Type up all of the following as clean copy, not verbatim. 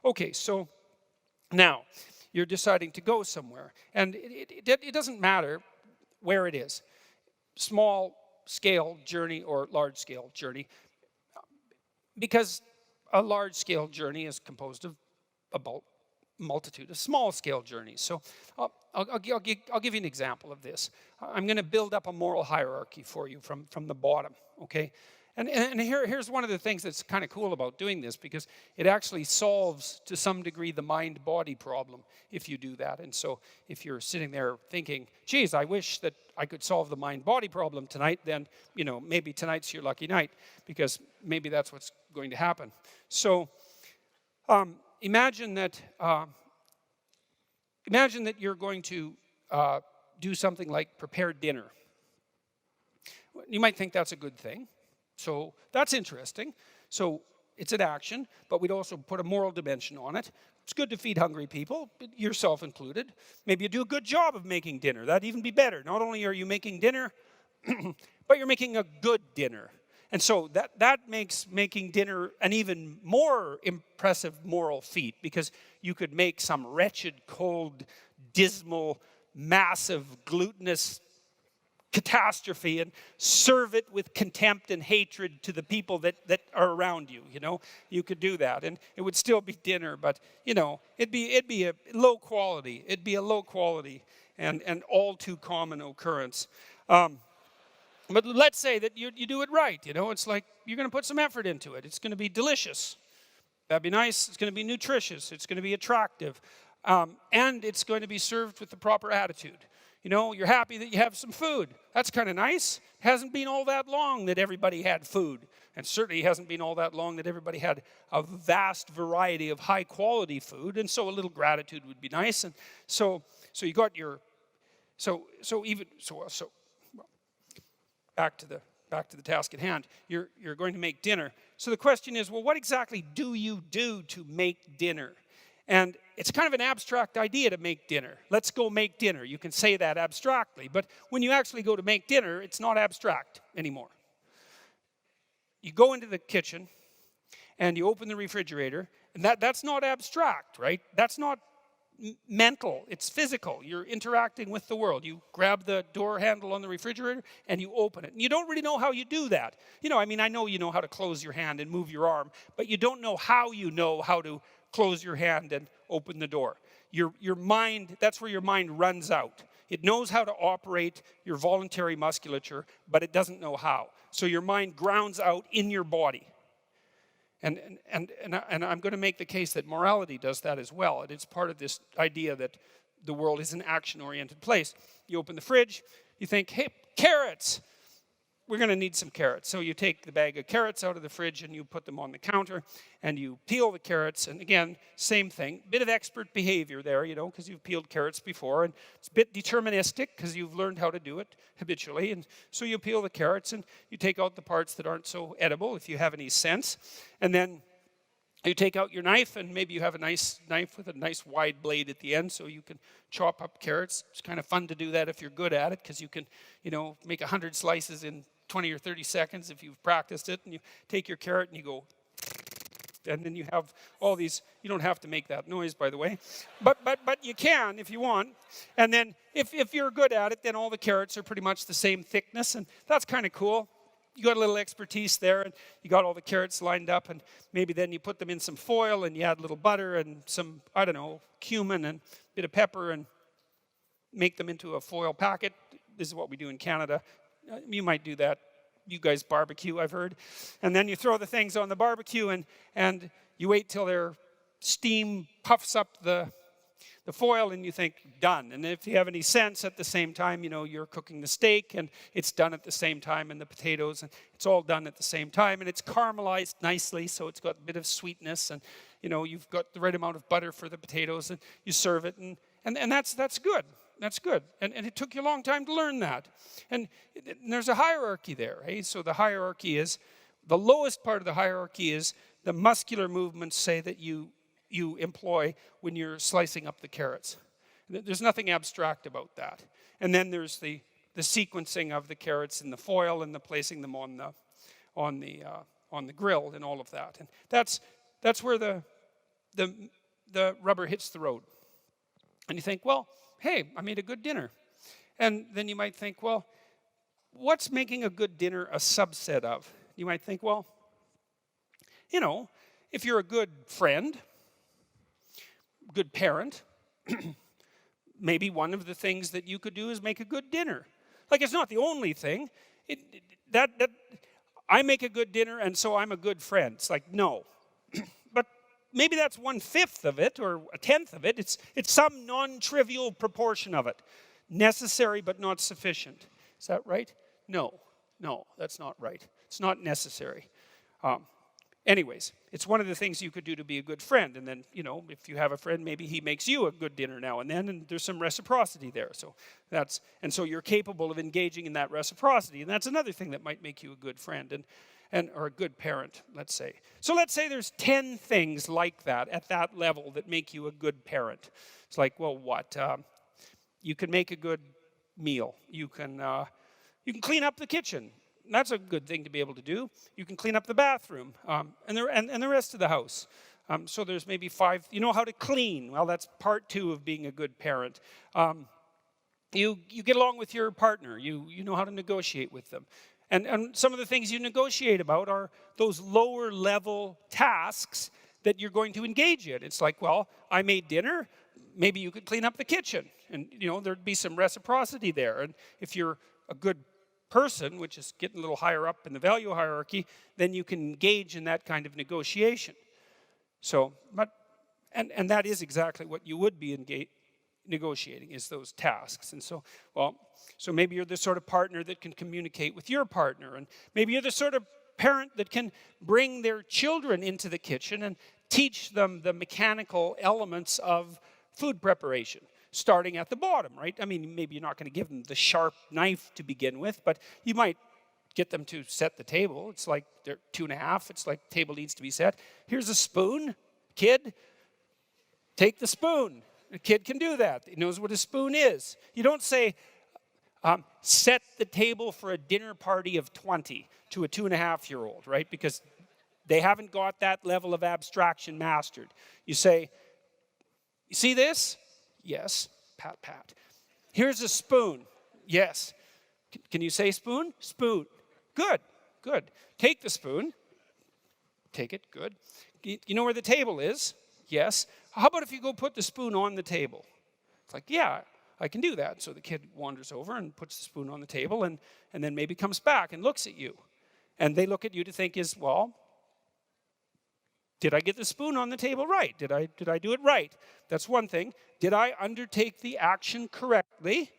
Okay, so now you're deciding to go somewhere. And it doesn't matter where it is. Small scale journey or large scale journey. Because a large scale journey is composed of about multitude of small scale journeys. So I'll give you an example of this. I'm going to build up a moral hierarchy for you from the bottom, okay? And here's one of the things that's kind of cool about doing this, because it actually solves to some degree the mind-body problem if you do that. And so if you're sitting there thinking, geez, I wish that I could solve the mind-body problem tonight, then, you know, maybe tonight's your lucky night, because maybe that's what's going to happen. So imagine that you're going to do something like prepare dinner. You might think that's a good thing. So that's interesting. So it's an action, but we'd also put a moral dimension on it. It's good to feed hungry people, yourself included. Maybe you do a good job of making dinner. That'd even be better. Not only are you making dinner, but you're making a good dinner. And so that makes making dinner an even more impressive moral feat, because you could make some wretched, cold, dismal, massive, glutinous catastrophe and serve it with contempt and hatred to the people that are around you, you know. You could do that, and it would still be dinner, but, you know, it'd be a low quality. It'd be a low quality and all too common occurrence. But let's say that you do it right, you know. It's like you're going to put some effort into it. It's going to be delicious. That'd be nice. It's going to be nutritious. It's going to be attractive. And it's going to be served with the proper attitude. You know, you're happy that you have some food. That's kind of nice. It hasn't been all that long that everybody had food. And certainly it hasn't been all that long that everybody had a vast variety of high quality food. And so a little gratitude would be nice. And so you got your, back to the task at hand. You're going to make dinner. So the question is, well, what exactly do you do to make dinner? And it's kind of an abstract idea to make dinner. Let's go make dinner. You can say that abstractly, but when you actually go to make dinner, it's not abstract anymore. You go into the kitchen and you open the refrigerator, and that's not abstract, right? That's not mental, it's physical. You're interacting with the world. You grab the door handle on the refrigerator and you open it. And you don't really know how you do that. You know, I mean, I know you know how to close your hand and move your arm, but you don't know how to close your hand and open the door. Your mind, that's where your mind runs out. It knows how to operate your voluntary musculature, but it doesn't know how. So your mind grounds out in your body. And I'm going to make the case that morality does that as well. And it's part of this idea that the world is an action-oriented place. You open the fridge, you think, hey, carrots. We're going to need some carrots. So you take the bag of carrots out of the fridge and you put them on the counter and you peel the carrots. And again, same thing. Bit of expert behavior there, you know, because you've peeled carrots before. And it's a bit deterministic because you've learned how to do it habitually. And so you peel the carrots and you take out the parts that aren't so edible, if you have any sense. And then you take out your knife, and maybe you have a nice knife with a nice wide blade at the end so you can chop up carrots. It's kind of fun to do that if you're good at it, because you can, you know, make 100 slices in 20 or 30 seconds if you've practiced it. And you take your carrot and you go, and then you have all these. You don't have to make that noise, by the way, but you can if you want. And then if you're good at it, then all the carrots are pretty much the same thickness, and that's kind of cool. You got a little expertise there, and you got all the carrots lined up, and maybe then you put them in some foil, and you add a little butter and some, I don't know, cumin and a bit of pepper, and make them into a foil packet. This is what we do in Canada. You might do that. You guys barbecue, I've heard. And then you throw the things on the barbecue, and you wait till their steam puffs up the foil, and you think, done. And if you have any sense, at the same time, you know, you're cooking the steak, and it's done at the same time, and the potatoes, and it's all done at the same time, and it's caramelized nicely, so it's got a bit of sweetness, and, you know, you've got the right amount of butter for the potatoes, and you serve it, and that's good. That's good. And it took you a long time to learn that. And there's a hierarchy there, eh? So the hierarchy is, the lowest part of the hierarchy is the muscular movements, say, that you employ when you're slicing up the carrots. There's nothing abstract about that. And then there's the sequencing of the carrots in the foil and the placing them on the grill and all of that. And that's where the the rubber hits the road. And you think, well, hey, I made a good dinner. And then you might think, well, what's making a good dinner a subset of? You might think, well, you know, if you're a good friend, good parent, maybe one of the things that you could do is make a good dinner. Like, it's not the only thing. That I make a good dinner and so I'm a good friend. It's like, no. But maybe that's 1/5 of it or 1/10 of it. It's some non-trivial proportion of it. Necessary but not sufficient. Is that right? No, that's not right. It's not necessary. Anyways, it's one of the things you could do to be a good friend. And then, you know, if you have a friend, maybe he makes you a good dinner now and then, and there's some reciprocity there. So you're capable of engaging in that reciprocity. And that's another thing that might make you a good friend or a good parent, let's say. So let's say there's 10 things like that at that level that make you a good parent. It's like, well, what? You can make a good meal. You can clean up the kitchen. That's a good thing to be able to do. You can clean up the bathroom and the rest of the house. So there's maybe 5. You know how to clean. Well, that's part 2 of being a good parent. You get along with your partner. You know how to negotiate with them. And some of the things you negotiate about are those lower level tasks that you're going to engage in. It's like, well, I made dinner. Maybe you could clean up the kitchen. And, you know, there'd be some reciprocity there. And if you're a good person, which is getting a little higher up in the value hierarchy, then you can engage in that kind of negotiation. So, and that is exactly what you would be negotiating, is those tasks. And so, so maybe you're the sort of partner that can communicate with your partner, and maybe you're the sort of parent that can bring their children into the kitchen and teach them the mechanical elements of food preparation. Starting at the bottom, right? I mean, maybe you're not going to give them the sharp knife to begin with, but you might get them to set the table. It's like they're 2.5. It's like the table needs to be set. Here's a spoon. Kid, take the spoon. A kid can do that. He knows what a spoon is. You don't say, set the table for a dinner party of 20 to a 2.5-year-old, right? Because they haven't got that level of abstraction mastered. You say, you see this? Yes. Pat, pat. Here's a spoon. Yes. Can you say spoon? Spoon. Good. Good. Take the spoon. Take it. Good. You know where the table is? Yes. How about if you go put the spoon on the table? It's like, yeah, I can do that. So the kid wanders over and puts the spoon on the table and then maybe comes back and looks at you. And they look at you to think well, did I get the spoon on the table right? Did I do it right? That's one thing. Did I undertake the action correctly?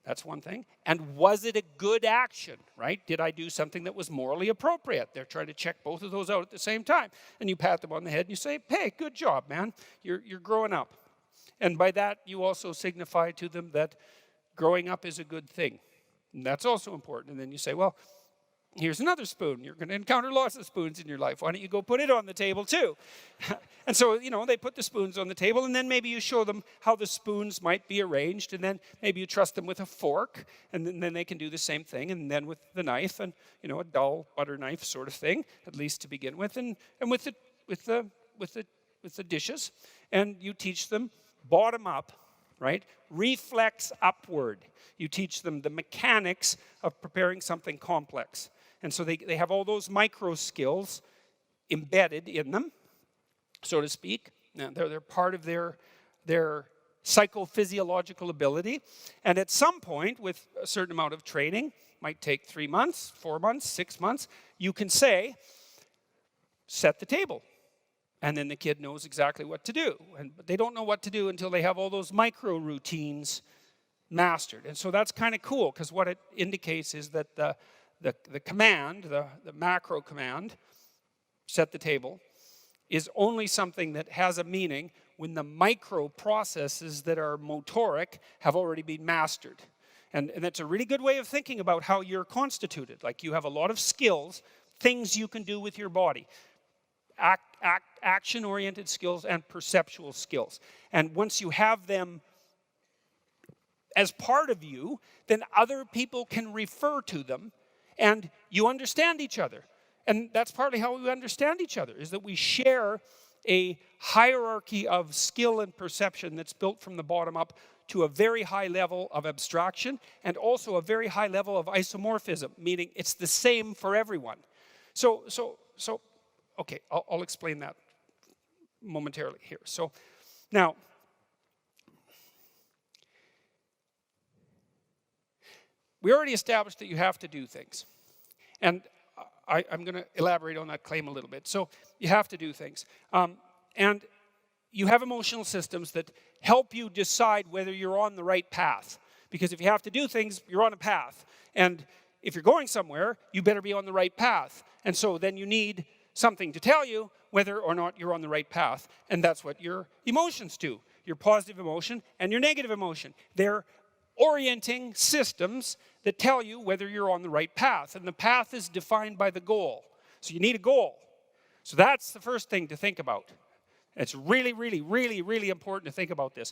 That's one thing. And was it a good action, right? Did I do something that was morally appropriate? They're trying to check both of those out at the same time. And you pat them on the head and you say, hey, good job, man. You're growing up. And by that, you also signify to them that growing up is a good thing. And that's also important. And then you say, well, here's another spoon. You're going to encounter lots of spoons in your life. Why don't you go put it on the table too? And so, you know, they put the spoons on the table, and then maybe you show them how the spoons might be arranged, and then maybe you trust them with a fork, and then they can do the same thing, and then with the knife, and, you know, a dull butter knife sort of thing, at least to begin with, and with the dishes, and you teach them bottom up, right? Reflex upward. You teach them the mechanics of preparing something complex. And so they have all those micro skills embedded in them, so to speak. Now, they're part of their psychophysiological ability. And at some point, with a certain amount of training, might take 3 months, 4 months, 6 months, you can say, set the table. And then the kid knows exactly what to do. But they don't know what to do until they have all those micro routines mastered. And so that's kind of cool, because what it indicates is that the command, the macro command, set the table, is only something that has a meaning when the micro processes that are motoric have already been mastered. And that's a really good way of thinking about how you're constituted. Like, you have a lot of skills, things you can do with your body. Action-oriented skills and perceptual skills. And once you have them as part of you, then other people can refer to them, and you understand each other. And that's partly how we understand each other, is that we share a hierarchy of skill and perception that's built from the bottom up to a very high level of abstraction and also a very high level of isomorphism, meaning it's the same for everyone. So okay, I'll explain that momentarily here. So now, we already established that you have to do things. And I'm going to elaborate on that claim a little bit. So you have to do things. And you have emotional systems that help you decide whether you're on the right path. Because if you have to do things, you're on a path. And if you're going somewhere, you better be on the right path. And so then you need something to tell you whether or not you're on the right path. And that's what your emotions do. Your positive emotion and your negative emotion. They're orienting systems that tell you whether you're on the right path. And the path is defined by the goal. So you need a goal. So that's the first thing to think about. It's really, really, really, really important to think about this.